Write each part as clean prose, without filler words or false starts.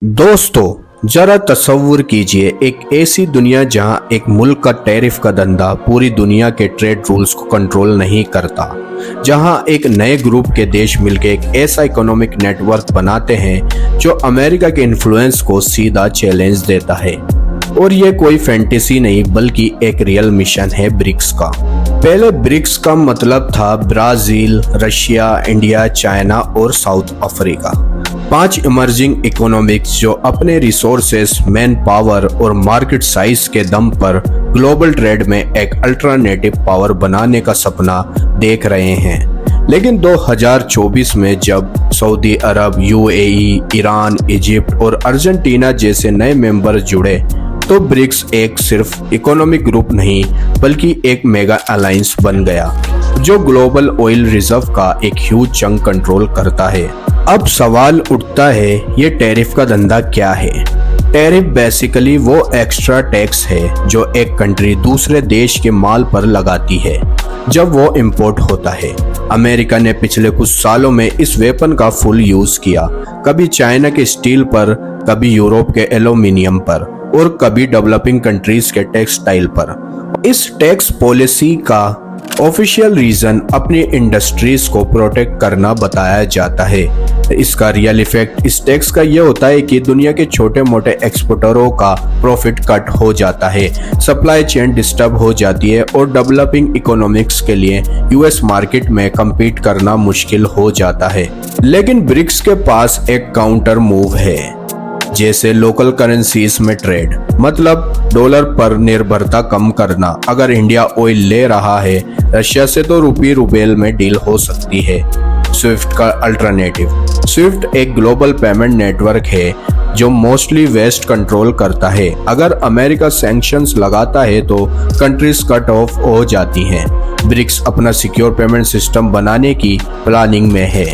दोस्तों जरा तसव्वुर कीजिए एक ऐसी दुनिया जहां एक मुल्क का टैरिफ का धंधा पूरी दुनिया के ट्रेड रूल्स को कंट्रोल नहीं करता, जहां एक नए ग्रुप के देश मिलकर एक ऐसा इकोनॉमिक नेटवर्क बनाते हैं जो अमेरिका के इन्फ्लुएंस को सीधा चैलेंज देता है। और ये कोई फैंटेसी नहीं बल्कि एक रियल मिशन है ब्रिक्स का। पहले ब्रिक्स का मतलब था ब्राजील, रशिया, इंडिया, चाइना और साउथ अफ्रीका। 5 इमर्जिंग इकोनॉमिक्स जो अपने रिसोर्सेस, मैन पावर और मार्केट साइज के दम पर ग्लोबल ट्रेड में एक अल्टरनेटिव पावर बनाने का सपना देख रहे हैं। लेकिन 2024 में जब सऊदी अरब, यूएई, ईरान, इजिप्ट और अर्जेंटीना जैसे नए मेंबर जुड़े तो ब्रिक्स एक सिर्फ इकोनॉमिक ग्रुप नहीं बल्कि एक मेगा अलायंस बन गया जो ग्लोबल ऑयल रिजर्व का एक ह्यूज चंक कंट्रोल करता है। अब सवाल उठता है, ये टैरिफ का धंधा क्या है? टैरिफ बेसिकली वो एक्स्ट्रा टैक्स है जो एक कंट्री दूसरे देश के माल पर लगाती है जब वो इंपोर्ट होता है। अमेरिका ने पिछले कुछ सालों में इस वेपन का फुल यूज किया, कभी चाइना के स्टील पर, कभी यूरोप के एल्यूमिनियम पर और कभी डेवलपिंग कंट्रीज के टेक्सटाइल पर। इस टैक्स पॉलिसी का ऑफिशियल रीजन अपनी इंडस्ट्रीज को प्रोटेक्ट करना बताया जाता है। इसका रियल इफेक्ट इस टैक्स का यह होता है कि दुनिया के छोटे मोटे एक्सपोर्टरों का प्रॉफिट कट हो जाता है, सप्लाई चेन डिस्टर्ब हो जाती है और डेवलपिंग इकोनॉमिक्स के लिए यूएस मार्केट में compete करना मुश्किल हो जाता है। लेकिन ब्रिक्स के पास एक काउंटर मूव है, जैसे लोकल करेंसीज में ट्रेड, मतलब डॉलर पर निर्भरता कम करना। अगर इंडिया ऑयल ले रहा है रशिया से तो रूपी रूबेल में डील हो सकती है। स्विफ्ट का अल्टरनेटिव। स्विफ्ट एक ग्लोबल पेमेंट नेटवर्क है जो मोस्टली वेस्ट कंट्रोल करता है। अगर अमेरिका सैंक्शंस लगाता है तो कंट्रीज कट ऑफ हो जाती हैं। ब्रिक्स अपना सिक्योर पेमेंट सिस्टम बनाने की प्लानिंग में है।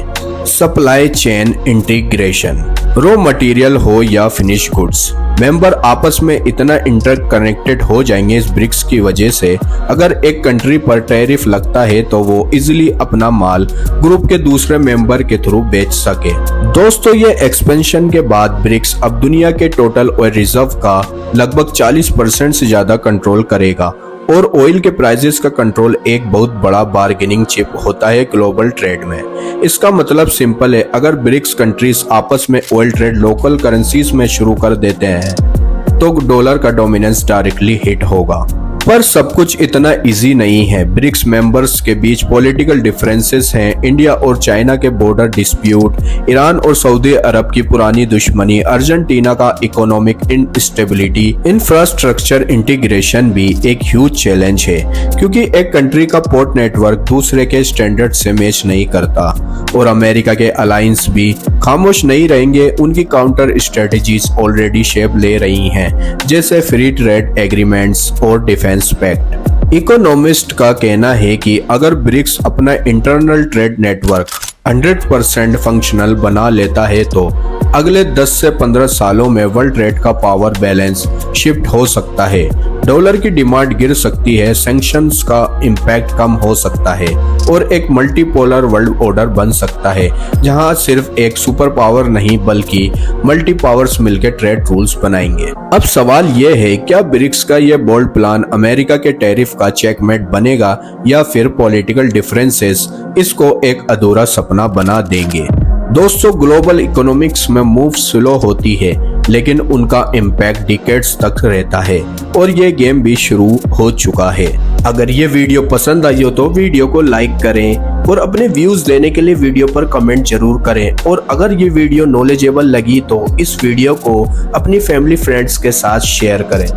Supply chain integration, raw material हो या फिनिश गुड्स, मेंबर आपस में इतना इंटरकनेक्टेड हो जाएंगे इस ब्रिक्स की वजह से, अगर एक कंट्री पर टैरिफ लगता है तो वो इजीली अपना माल ग्रुप के दूसरे मेंबर के थ्रू बेच सके। दोस्तों ये एक्सपेंशन के बाद ब्रिक्स अब दुनिया के टोटल ऑयल रिजर्व का लगभग 40% से ज्यादा कंट्रोल करेगा और ऑयल के प्राइसेस का कंट्रोल एक बहुत बड़ा बार्गेनिंग चिप होता है ग्लोबल ट्रेड में। इसका मतलब सिंपल है, अगर ब्रिक्स कंट्रीज आपस में ऑयल ट्रेड लोकल करेंसीज में शुरू कर देते हैं तो डॉलर का डोमिनेंस डायरेक्टली हिट होगा। पर सब कुछ इतना इजी नहीं है। ब्रिक्स मेंबर्स के बीच पॉलिटिकल डिफरेंसेस हैं, इंडिया और चाइना के बॉर्डर डिस्प्यूट, ईरान और सऊदी अरब की पुरानी दुश्मनी, अर्जेंटीना का इकोनॉमिक इंस्टेबिलिटी। इंफ्रास्ट्रक्चर इंटीग्रेशन भी एक ह्यूज चैलेंज है क्योंकि एक कंट्री का पोर्ट नेटवर्क दूसरे के स्टैंडर्ड से मैच नहीं करता और अमेरिका के अलायंस भी खामोश नहीं रहेंगे। उनकी काउंटर स्ट्रेटजीज ऑलरेडी शेप ले रही हैं, जैसे फ्री ट्रेड एग्रीमेंट्स और डिफेंस पैक्ट। इकोनॉमिस्ट का कहना है कि अगर ब्रिक्स अपना इंटरनल ट्रेड नेटवर्क 100% फंक्शनल बना लेता है तो अगले 10 से 15 सालों में वर्ल्ड ट्रेड का पावर बैलेंस शिफ्ट हो सकता है। डॉलर की डिमांड गिर सकती है, सैंक्शंस का इम्पैक्ट कम हो सकता है और एक मल्टीपोलर वर्ल्ड ऑर्डर बन सकता है जहां सिर्फ एक सुपर पावर नहीं बल्कि मल्टी पावर्स मिलकर ट्रेड रूल्स बनाएंगे। अब सवाल यह है, क्या ब्रिक्स का यह बोल्ड प्लान अमेरिका के टैरिफ का चेकमेट बनेगा या फिर पॉलिटिकल डिफरेंसेस इसको एक अधूरा सपना बना देंगे? दोस्तों ग्लोबल इकोनॉमिक्स में मूव स्लो होती है लेकिन उनका इम्पैक्ट डिकेड्स तक रहता है और ये गेम भी शुरू हो चुका है। अगर ये वीडियो पसंद आई हो तो वीडियो को लाइक करें और अपने व्यूज देने के लिए वीडियो पर कमेंट जरूर करें। और अगर ये वीडियो नॉलेजेबल लगी तो इस वीडियो को अपनी फैमिली फ्रेंड्स के साथ शेयर करें।